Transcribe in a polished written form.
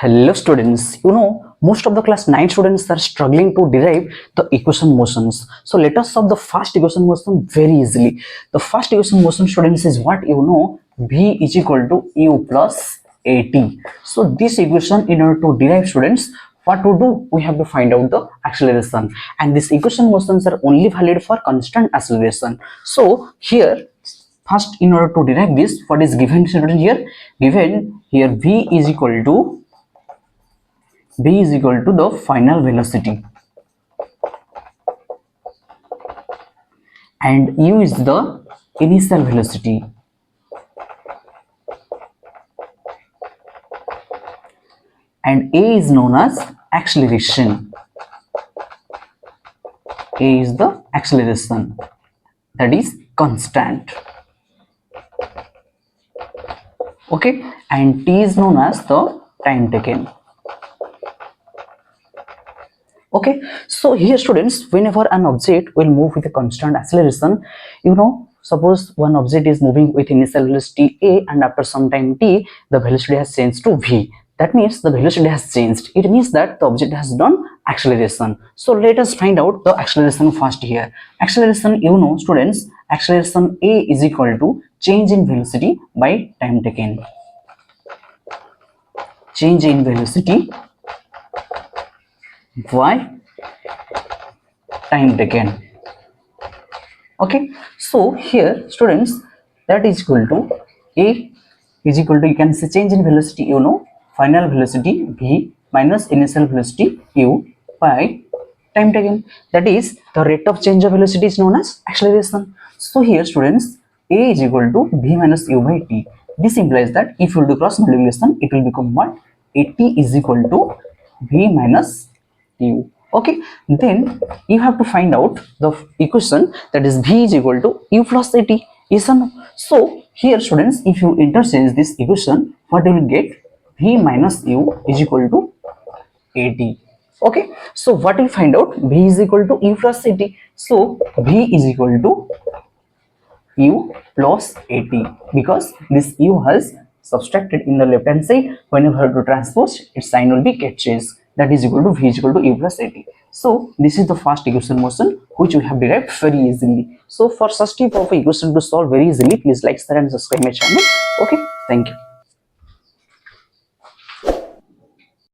Hello students, most of the class 9 students are struggling to derive the equation motions. So let us solve the first equation motion very easily. The first equation motion, students, is what v is equal to u plus at. So this equation, in order to derive, students, what to do? We have to find out the acceleration, and this equation motions are only valid for constant acceleration. So here, first, in order to derive this, what is given, students? Given here v is equal to the final velocity and u is the initial velocity, and a is known as acceleration. A is the acceleration, that is constant. Okay, and t is known as the time taken. Okay, so here, students, whenever an object will move with a constant acceleration, suppose one object is moving with initial velocity a, and after some time t, the velocity has changed to v. That means the velocity has changed. It means that the object has done acceleration. So let us find out the acceleration first here. Acceleration, students, acceleration a is equal to change in velocity by time taken. Change in velocity by time taken. Okay, so here, students, that is equal to a is equal to, you can say, change in velocity, final velocity v minus initial velocity u by time taken. That is, the rate of change of velocity is known as acceleration. So here, students, a is equal to v minus u by t. This implies that if you do cross multiplication, it will become what? At is equal to v minus u. Okay, then you have to find out the equation, that is v is equal to u plus at. Yes or no? So here, students, if you interchange this equation, what you will get? V minus u is equal to at. Okay, so what we find out? V is equal to u plus at. So v is equal to u plus at, because this u has subtracted in the left hand side. Whenever you transpose, its sign will get changed. That is equal to v is equal to u plus at. So this is the first equation motion which we have derived very easily. So for such type of equation to solve very easily, please like, share and subscribe my channel. Okay, thank you.